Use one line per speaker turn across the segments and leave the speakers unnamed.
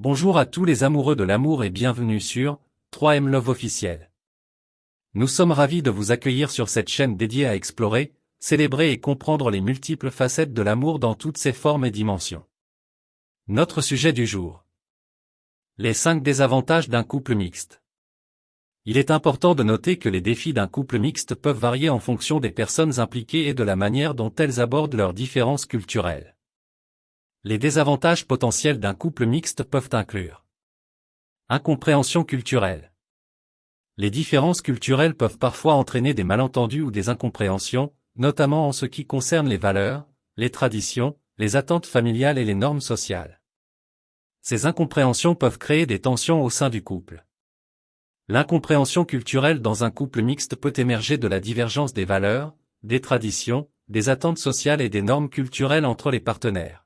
Bonjour à tous les amoureux de l'amour et bienvenue sur 3M Love officiel. Nous sommes ravis de vous accueillir sur cette chaîne dédiée à explorer, célébrer et comprendre les multiples facettes de l'amour dans toutes ses formes et dimensions. Notre sujet du jour. Les 5 désavantages d'un couple mixte. Il est important de noter que les défis d'un couple mixte peuvent varier en fonction des personnes impliquées et de la manière dont elles abordent leurs différences culturelles. Les désavantages potentiels d'un couple mixte peuvent inclure incompréhension culturelle. Les différences culturelles peuvent parfois entraîner des malentendus ou des incompréhensions, notamment en ce qui concerne les valeurs, les traditions, les attentes familiales et les normes sociales. Ces incompréhensions peuvent créer des tensions au sein du couple. L'incompréhension culturelle dans un couple mixte peut émerger de la divergence des valeurs, des traditions, des attentes sociales et des normes culturelles entre les partenaires.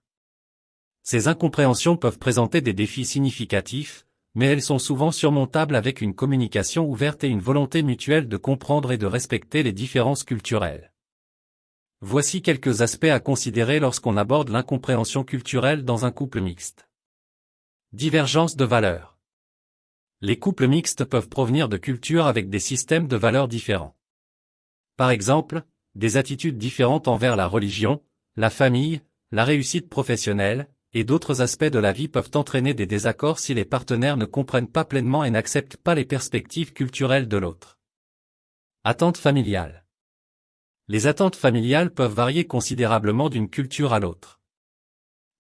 Ces incompréhensions peuvent présenter des défis significatifs, mais elles sont souvent surmontables avec une communication ouverte et une volonté mutuelle de comprendre et de respecter les différences culturelles. Voici quelques aspects à considérer lorsqu'on aborde l'incompréhension culturelle dans un couple mixte. Divergence de valeurs. Les couples mixtes peuvent provenir de cultures avec des systèmes de valeurs différents. Par exemple, des attitudes différentes envers la religion, la famille, la réussite professionnelle, et d'autres aspects de la vie peuvent entraîner des désaccords si les partenaires ne comprennent pas pleinement et n'acceptent pas les perspectives culturelles de l'autre. Attentes familiales. Les attentes familiales peuvent varier considérablement d'une culture à l'autre.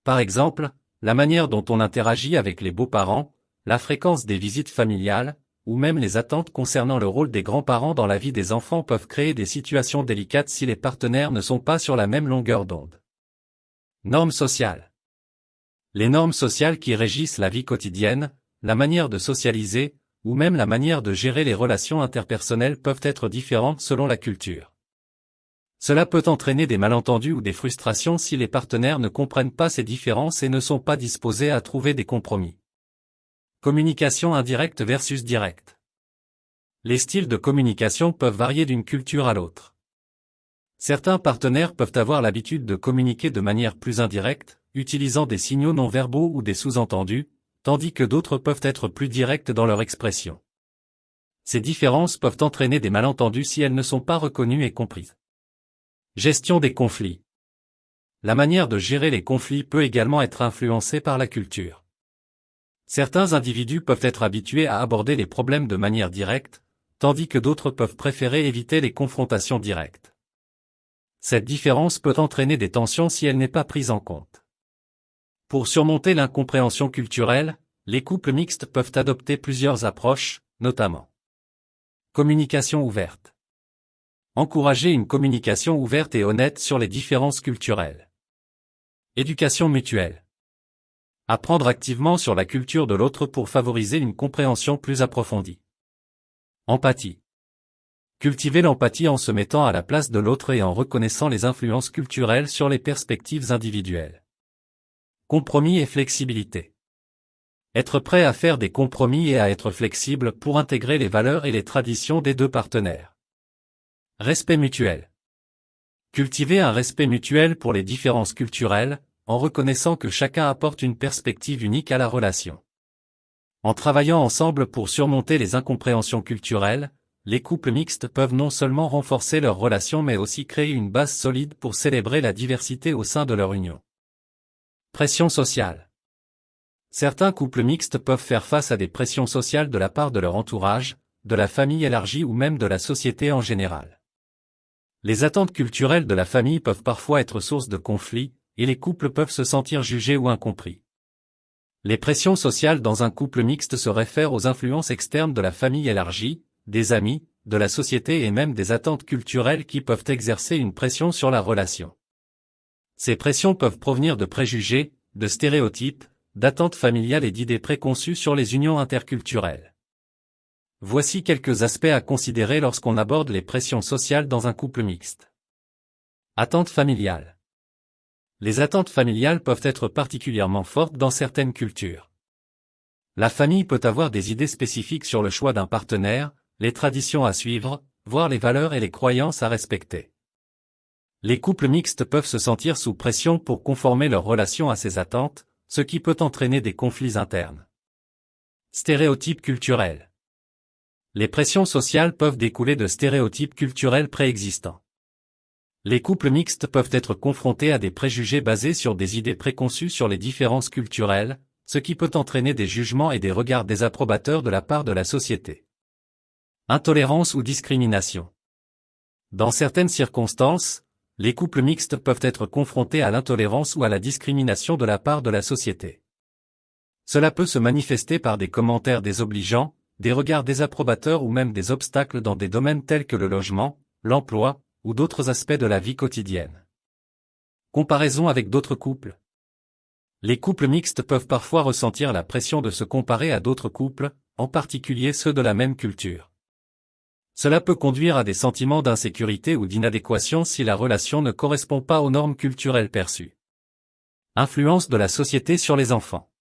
Par exemple, la manière dont on interagit avec les beaux-parents, la fréquence des visites familiales, ou même les attentes concernant le rôle des grands-parents dans la vie des enfants peuvent créer des situations délicates si les partenaires ne sont pas sur la même longueur d'onde. Normes sociales. Les normes sociales qui régissent la vie quotidienne, la manière de socialiser, ou même la manière de gérer les relations interpersonnelles peuvent être différentes selon la culture. Cela peut entraîner des malentendus ou des frustrations si les partenaires ne comprennent pas ces différences et ne sont pas disposés à trouver des compromis. Communication indirecte versus directe. Les styles de communication peuvent varier d'une culture à l'autre. Certains partenaires peuvent avoir l'habitude de communiquer de manière plus indirecte, utilisant des signaux non verbaux ou des sous-entendus, tandis que d'autres peuvent être plus directs dans leur expression. Ces différences peuvent entraîner des malentendus si elles ne sont pas reconnues et comprises. Gestion des conflits. La manière de gérer les conflits peut également être influencée par la culture. Certains individus peuvent être habitués à aborder les problèmes de manière directe, tandis que d'autres peuvent préférer éviter les confrontations directes. Cette différence peut entraîner des tensions si elle n'est pas prise en compte. Pour surmonter l'incompréhension culturelle, les couples mixtes peuvent adopter plusieurs approches, notamment communication ouverte. Encourager une communication ouverte et honnête sur les différences culturelles. Éducation mutuelle. Apprendre activement sur la culture de l'autre pour favoriser une compréhension plus approfondie. Empathie. Cultiver l'empathie en se mettant à la place de l'autre et en reconnaissant les influences culturelles sur les perspectives individuelles. Compromis et flexibilité. Être prêt à faire des compromis et à être flexible pour intégrer les valeurs et les traditions des deux partenaires. Respect mutuel. Cultiver un respect mutuel pour les différences culturelles, en reconnaissant que chacun apporte une perspective unique à la relation. En travaillant ensemble pour surmonter les incompréhensions culturelles, les couples mixtes peuvent non seulement renforcer leur relation mais aussi créer une base solide pour célébrer la diversité au sein de leur union. Pression sociale. Certains couples mixtes peuvent faire face à des pressions sociales de la part de leur entourage, de la famille élargie ou même de la société en général. Les attentes culturelles de la famille peuvent parfois être source de conflits, et les couples peuvent se sentir jugés ou incompris. Les pressions sociales dans un couple mixte se réfèrent aux influences externes de la famille élargie, des amis, de la société et même des attentes culturelles qui peuvent exercer une pression sur la relation. Ces pressions peuvent provenir de préjugés, de stéréotypes, d'attentes familiales et d'idées préconçues sur les unions interculturelles. Voici quelques aspects à considérer lorsqu'on aborde les pressions sociales dans un couple mixte. Attentes familiales. Les attentes familiales peuvent être particulièrement fortes dans certaines cultures. La famille peut avoir des idées spécifiques sur le choix d'un partenaire, les traditions à suivre, voire les valeurs et les croyances à respecter. Les couples mixtes peuvent se sentir sous pression pour conformer leur relation à ces attentes, ce qui peut entraîner des conflits internes. Stéréotypes culturels. Les pressions sociales peuvent découler de stéréotypes culturels préexistants. Les couples mixtes peuvent être confrontés à des préjugés basés sur des idées préconçues sur les différences culturelles, ce qui peut entraîner des jugements et des regards désapprobateurs de la part de la société. Intolérance ou discrimination. Dans certaines circonstances, les couples mixtes peuvent être confrontés à l'intolérance ou à la discrimination de la part de la société. Cela peut se manifester par des commentaires désobligeants, des regards désapprobateurs ou même des obstacles dans des domaines tels que le logement, l'emploi, ou d'autres aspects de la vie quotidienne. Comparaison avec d'autres couples. Les couples mixtes peuvent parfois ressentir la pression de se comparer à d'autres couples, en particulier ceux de la même culture. Cela peut conduire à des sentiments d'insécurité ou d'inadéquation si la relation ne correspond pas aux normes culturelles perçues. Influence de la société sur les enfants.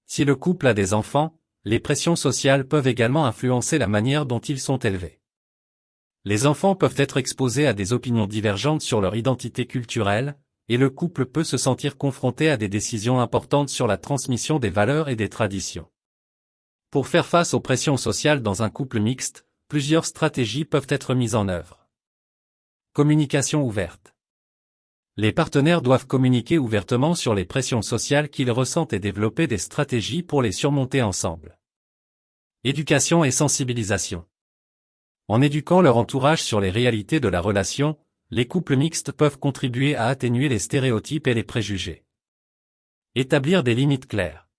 Si le couple a des enfants, les pressions sociales peuvent également influencer la manière dont ils sont élevés. Les enfants peuvent être exposés à des opinions divergentes sur leur identité culturelle, et le couple peut se sentir confronté à des décisions importantes sur la transmission des valeurs et des traditions. Pour faire face aux pressions sociales dans un couple mixte, plusieurs stratégies peuvent être mises en œuvre. Communication ouverte. Les partenaires doivent communiquer ouvertement sur les pressions sociales qu'ils ressentent et développer des stratégies pour les surmonter ensemble. Éducation et sensibilisation. En éduquant leur entourage sur les réalités de la relation, les couples mixtes peuvent contribuer à atténuer les stéréotypes et les préjugés. Établir des limites claires.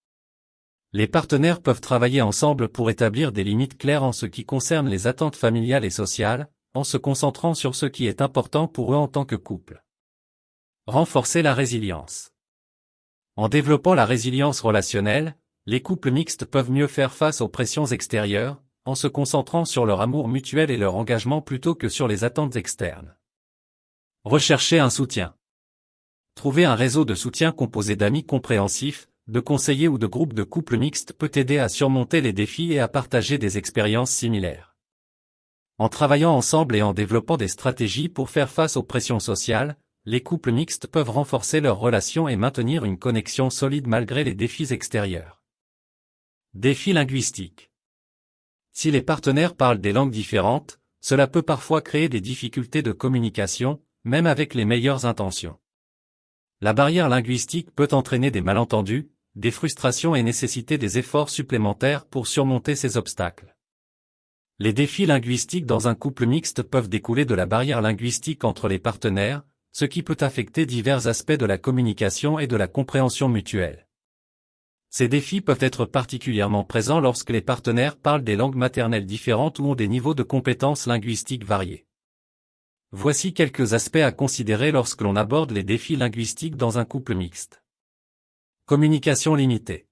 Les partenaires peuvent travailler ensemble pour établir des limites claires en ce qui concerne les attentes familiales et sociales, en se concentrant sur ce qui est important pour eux en tant que couple. Renforcer la résilience. En développant la résilience relationnelle, les couples mixtes peuvent mieux faire face aux pressions extérieures, en se concentrant sur leur amour mutuel et leur engagement plutôt que sur les attentes externes. Rechercher un soutien. Trouver un réseau de soutien composé d'amis compréhensifs, de conseillers ou de groupes de couples mixtes peut aider à surmonter les défis et à partager des expériences similaires. En travaillant ensemble et en développant des stratégies pour faire face aux pressions sociales, les couples mixtes peuvent renforcer leurs relations et maintenir une connexion solide malgré les défis extérieurs. Défis linguistiques. Si les partenaires parlent des langues différentes, cela peut parfois créer des difficultés de communication, même avec les meilleures intentions. La barrière linguistique peut entraîner des malentendus, des frustrations et nécessiter des efforts supplémentaires pour surmonter ces obstacles. Les défis linguistiques dans un couple mixte peuvent découler de la barrière linguistique entre les partenaires, ce qui peut affecter divers aspects de la communication et de la compréhension mutuelle. Ces défis peuvent être particulièrement présents lorsque les partenaires parlent des langues maternelles différentes ou ont des niveaux de compétences linguistiques variés. Voici quelques aspects à considérer lorsque l'on aborde les défis linguistiques dans un couple mixte. Communication limitée.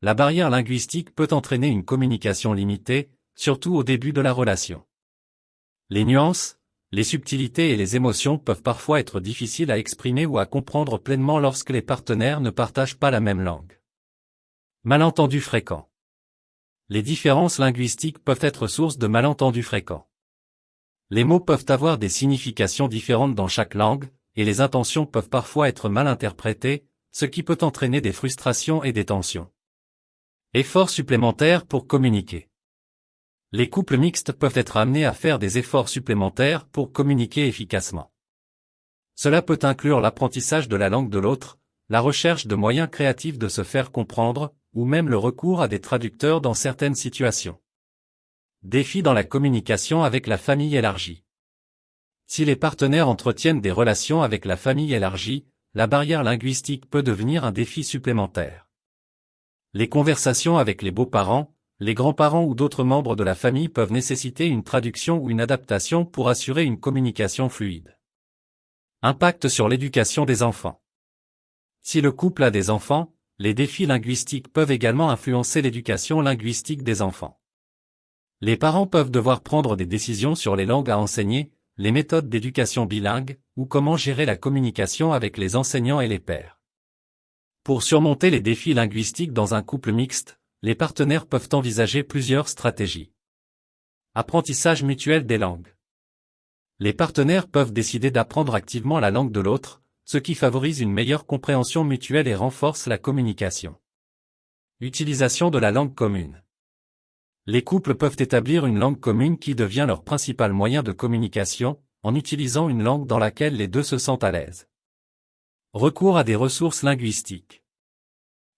La barrière linguistique peut entraîner une communication limitée, surtout au début de la relation. Les nuances, les subtilités et les émotions peuvent parfois être difficiles à exprimer ou à comprendre pleinement lorsque les partenaires ne partagent pas la même langue. Malentendus fréquents. Les différences linguistiques peuvent être source de malentendus fréquents. Les mots peuvent avoir des significations différentes dans chaque langue, et les intentions peuvent parfois être mal interprétées, ce qui peut entraîner des frustrations et des tensions. Efforts supplémentaires pour communiquer. Les couples mixtes peuvent être amenés à faire des efforts supplémentaires pour communiquer efficacement. Cela peut inclure l'apprentissage de la langue de l'autre, la recherche de moyens créatifs de se faire comprendre, ou même le recours à des traducteurs dans certaines situations. Défis dans la communication avec la famille élargie. Si les partenaires entretiennent des relations avec la famille élargie, la barrière linguistique peut devenir un défi supplémentaire. Les conversations avec les beaux-parents, les grands-parents ou d'autres membres de la famille peuvent nécessiter une traduction ou une adaptation pour assurer une communication fluide. Impact sur l'éducation des enfants. Si le couple a des enfants, les défis linguistiques peuvent également influencer l'éducation linguistique des enfants. Les parents peuvent devoir prendre des décisions sur les langues à enseigner, les méthodes d'éducation bilingue, ou comment gérer la communication avec les enseignants et les pairs. Pour surmonter les défis linguistiques dans un couple mixte, les partenaires peuvent envisager plusieurs stratégies. Apprentissage mutuel des langues. Les partenaires peuvent décider d'apprendre activement la langue de l'autre, ce qui favorise une meilleure compréhension mutuelle et renforce la communication. Utilisation de la langue commune. Les couples peuvent établir une langue commune qui devient leur principal moyen de communication, en utilisant une langue dans laquelle les deux se sentent à l'aise. Recours à des ressources linguistiques.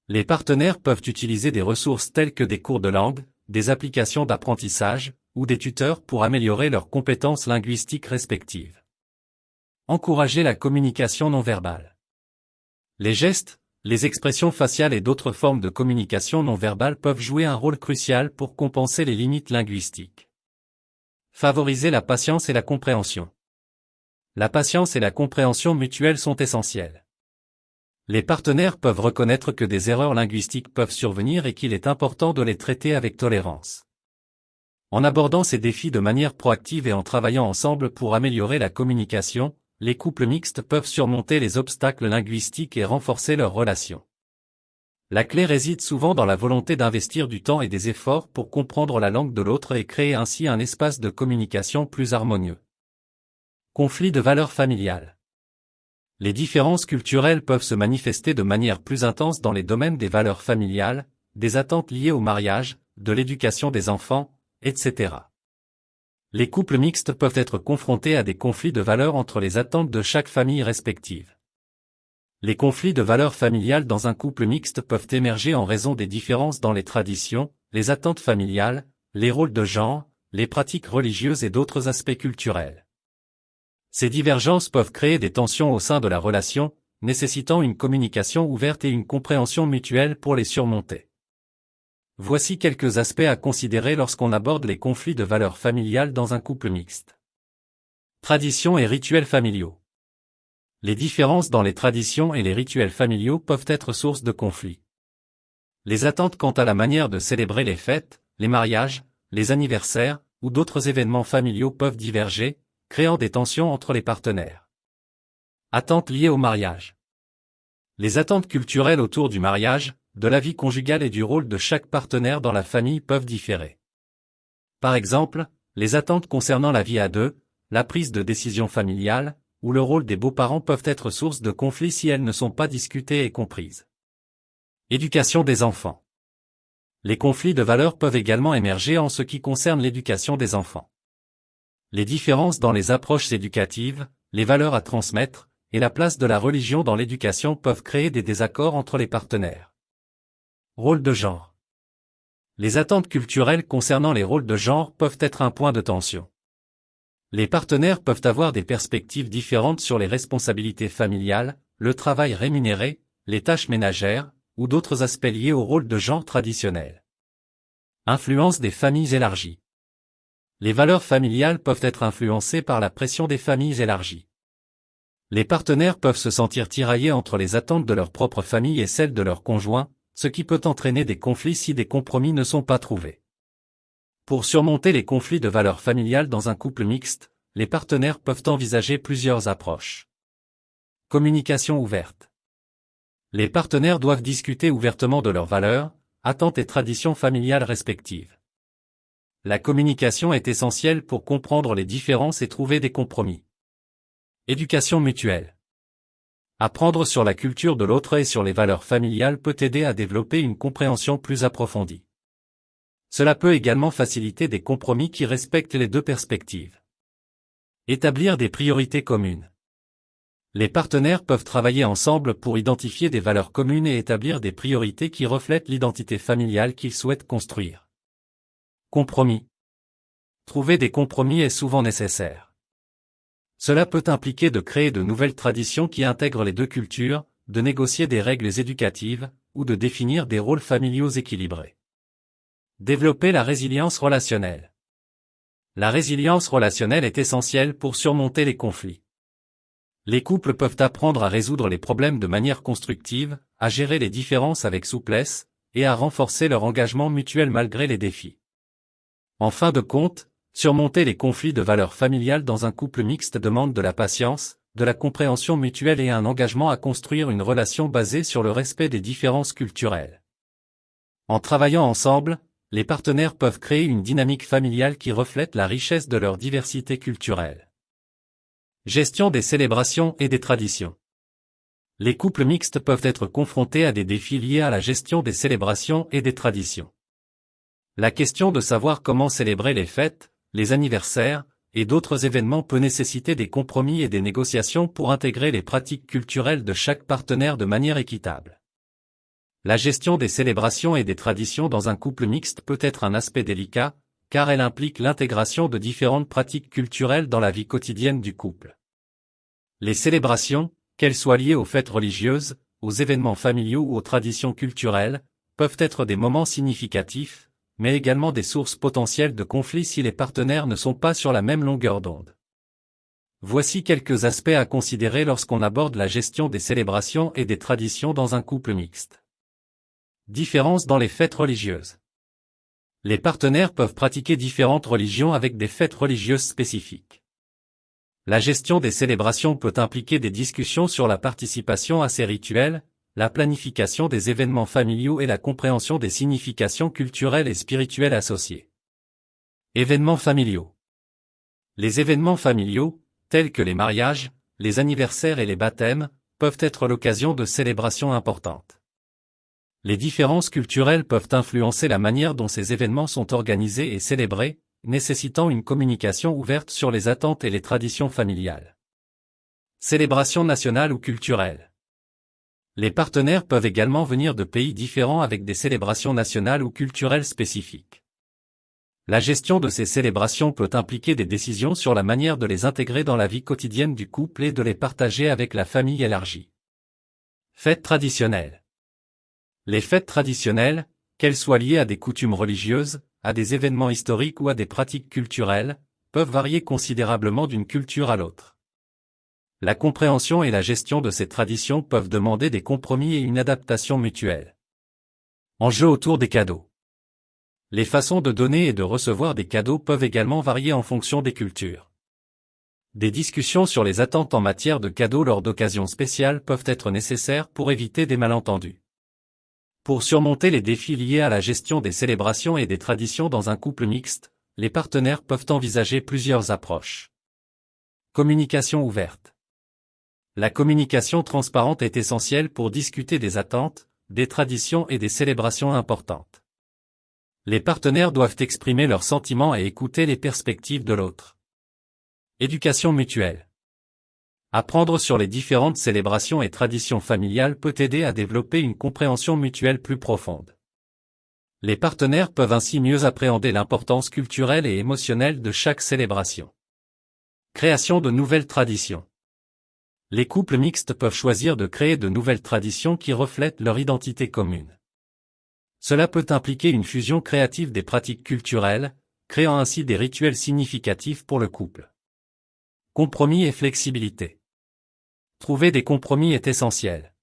Les partenaires peuvent utiliser des ressources telles que des cours de langue, des applications d'apprentissage, ou des tuteurs pour améliorer leurs compétences linguistiques respectives. Encourager la communication non verbale. Les gestes, les expressions faciales et d'autres formes de communication non verbale peuvent jouer un rôle crucial pour compenser les limites linguistiques. Favoriser la patience et la compréhension. La patience et la compréhension mutuelle sont essentielles. Les partenaires peuvent reconnaître que des erreurs linguistiques peuvent survenir et qu'il est important de les traiter avec tolérance. En abordant ces défis de manière proactive et en travaillant ensemble pour améliorer la communication, les couples mixtes peuvent surmonter les obstacles linguistiques et renforcer leurs relations. La clé réside souvent dans la volonté d'investir du temps et des efforts pour comprendre la langue de l'autre et créer ainsi un espace de communication plus harmonieux. Conflit de valeurs familiales. Les différences culturelles peuvent se manifester de manière plus intense dans les domaines des valeurs familiales, des attentes liées au mariage, de l'éducation des enfants, etc. Les couples mixtes peuvent être confrontés à des conflits de valeurs entre les attentes de chaque famille respective. Les conflits de valeurs familiales dans un couple mixte peuvent émerger en raison des différences dans les traditions, les attentes familiales, les rôles de genre, les pratiques religieuses et d'autres aspects culturels. Ces divergences peuvent créer des tensions au sein de la relation, nécessitant une communication ouverte et une compréhension mutuelle pour les surmonter. Voici quelques aspects à considérer lorsqu'on aborde les conflits de valeurs familiales dans un couple mixte. Traditions et rituels familiaux. Les différences dans les traditions et les rituels familiaux peuvent être source de conflits. Les attentes quant à la manière de célébrer les fêtes, les mariages, les anniversaires, ou d'autres événements familiaux peuvent diverger, créant des tensions entre les partenaires. Attentes liées au mariage. Les attentes culturelles autour du mariage, de la vie conjugale et du rôle de chaque partenaire dans la famille peuvent différer. Par exemple, les attentes concernant la vie à deux, la prise de décision familiale, ou le rôle des beaux-parents peuvent être source de conflits si elles ne sont pas discutées et comprises. Éducation des enfants. Les conflits de valeurs peuvent également émerger en ce qui concerne l'éducation des enfants. Les différences dans les approches éducatives, les valeurs à transmettre, et la place de la religion dans l'éducation peuvent créer des désaccords entre les partenaires. Rôle de genre. Les attentes culturelles concernant les rôles de genre peuvent être un point de tension. Les partenaires peuvent avoir des perspectives différentes sur les responsabilités familiales, le travail rémunéré, les tâches ménagères, ou d'autres aspects liés au rôle de genre traditionnel. Influence des familles élargies. Les valeurs familiales peuvent être influencées par la pression des familles élargies. Les partenaires peuvent se sentir tiraillés entre les attentes de leur propre famille et celles de leur conjoint, ce qui peut entraîner des conflits si des compromis ne sont pas trouvés. Pour surmonter les conflits de valeurs familiales dans un couple mixte, les partenaires peuvent envisager plusieurs approches. Communication ouverte. Les partenaires doivent discuter ouvertement de leurs valeurs, attentes et traditions familiales respectives. La communication est essentielle pour comprendre les différences et trouver des compromis. Éducation mutuelle. Apprendre sur la culture de l'autre et sur les valeurs familiales peut aider à développer une compréhension plus approfondie. Cela peut également faciliter des compromis qui respectent les deux perspectives. Établir des priorités communes. Les partenaires peuvent travailler ensemble pour identifier des valeurs communes et établir des priorités qui reflètent l'identité familiale qu'ils souhaitent construire. Compromis. Trouver des compromis est souvent nécessaire. Cela peut impliquer de créer de nouvelles traditions qui intègrent les deux cultures, de négocier des règles éducatives, ou de définir des rôles familiaux équilibrés. Développer la résilience relationnelle. La résilience relationnelle est essentielle pour surmonter les conflits. Les couples peuvent apprendre à résoudre les problèmes de manière constructive, à gérer les différences avec souplesse, et à renforcer leur engagement mutuel malgré les défis. En fin de compte, surmonter les conflits de valeurs familiales dans un couple mixte demande de la patience, de la compréhension mutuelle et un engagement à construire une relation basée sur le respect des différences culturelles. En travaillant ensemble, les partenaires peuvent créer une dynamique familiale qui reflète la richesse de leur diversité culturelle. Gestion des célébrations et des traditions. Les couples mixtes peuvent être confrontés à des défis liés à la gestion des célébrations et des traditions. La question de savoir comment célébrer les fêtes, les anniversaires, et d'autres événements peut nécessiter des compromis et des négociations pour intégrer les pratiques culturelles de chaque partenaire de manière équitable. La gestion des célébrations et des traditions dans un couple mixte peut être un aspect délicat, car elle implique l'intégration de différentes pratiques culturelles dans la vie quotidienne du couple. Les célébrations, qu'elles soient liées aux fêtes religieuses, aux événements familiaux ou aux traditions culturelles, peuvent être des moments significatifs, mais également des sources potentielles de conflits si les partenaires ne sont pas sur la même longueur d'onde. Voici quelques aspects à considérer lorsqu'on aborde la gestion des célébrations et des traditions dans un couple mixte. Différences dans les fêtes religieuses. Les partenaires peuvent pratiquer différentes religions avec des fêtes religieuses spécifiques. La gestion des célébrations peut impliquer des discussions sur la participation à ces rituels, la planification des événements familiaux et la compréhension des significations culturelles et spirituelles associées. Événements familiaux. Les événements familiaux, tels que les mariages, les anniversaires et les baptêmes, peuvent être l'occasion de célébrations importantes. Les différences culturelles peuvent influencer la manière dont ces événements sont organisés et célébrés, nécessitant une communication ouverte sur les attentes et les traditions familiales. Célébrations nationales ou culturelles. Les partenaires peuvent également venir de pays différents avec des célébrations nationales ou culturelles spécifiques. La gestion de ces célébrations peut impliquer des décisions sur la manière de les intégrer dans la vie quotidienne du couple et de les partager avec la famille élargie. Fêtes traditionnelles. Les fêtes traditionnelles, qu'elles soient liées à des coutumes religieuses, à des événements historiques ou à des pratiques culturelles, peuvent varier considérablement d'une culture à l'autre. La compréhension et la gestion de ces traditions peuvent demander des compromis et une adaptation mutuelle. Enjeux autour des cadeaux. Les façons de donner et de recevoir des cadeaux peuvent également varier en fonction des cultures. Des discussions sur les attentes en matière de cadeaux lors d'occasions spéciales peuvent être nécessaires pour éviter des malentendus. Pour surmonter les défis liés à la gestion des célébrations et des traditions dans un couple mixte, les partenaires peuvent envisager plusieurs approches. Communication ouverte. La communication transparente est essentielle pour discuter des attentes, des traditions et des célébrations importantes. Les partenaires doivent exprimer leurs sentiments et écouter les perspectives de l'autre. Éducation mutuelle. Apprendre sur les différentes célébrations et traditions familiales peut aider à développer une compréhension mutuelle plus profonde. Les partenaires peuvent ainsi mieux appréhender l'importance culturelle et émotionnelle de chaque célébration. Création de nouvelles traditions. Les couples mixtes peuvent choisir de créer de nouvelles traditions qui reflètent leur identité commune. Cela peut impliquer une fusion créative des pratiques culturelles, créant ainsi des rituels significatifs pour le couple. Compromis et flexibilité. Trouver des compromis est essentiel.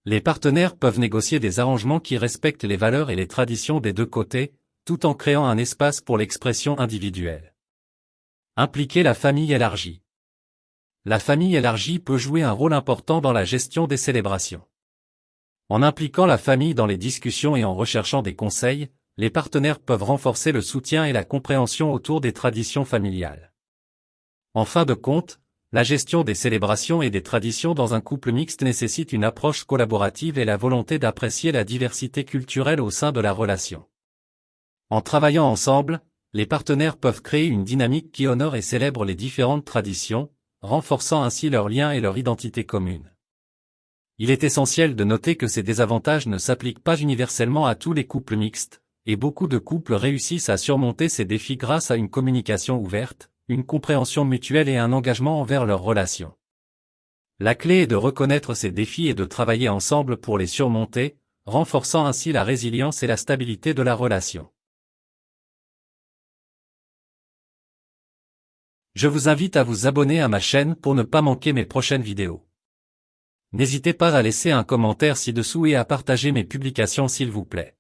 Les partenaires peuvent négocier des arrangements qui respectent les valeurs et les traditions des deux côtés, tout en créant un espace pour l'expression individuelle. Impliquer la famille élargie. La famille élargie peut jouer un rôle important dans la gestion des célébrations. En impliquant la famille dans les discussions et en recherchant des conseils, les partenaires peuvent renforcer le soutien et la compréhension autour des traditions familiales. En fin de compte, la gestion des célébrations et des traditions dans un couple mixte nécessite une approche collaborative et la volonté d'apprécier la diversité culturelle au sein de la relation. En travaillant ensemble, les partenaires peuvent créer une dynamique qui honore et célèbre les différentes traditions, renforçant ainsi leurs liens et leur identité commune. Il est essentiel de noter que ces désavantages ne s'appliquent pas universellement à tous les couples mixtes, et beaucoup de couples réussissent à surmonter ces défis grâce à une communication ouverte, une compréhension mutuelle et un engagement envers leur relation. La clé est de reconnaître ces défis et de travailler ensemble pour les surmonter, renforçant ainsi la résilience et la stabilité de la relation. Je vous invite à vous abonner à ma chaîne pour ne pas manquer mes prochaines vidéos. N'hésitez pas à laisser un commentaire ci-dessous et à partager mes publications s'il vous plaît.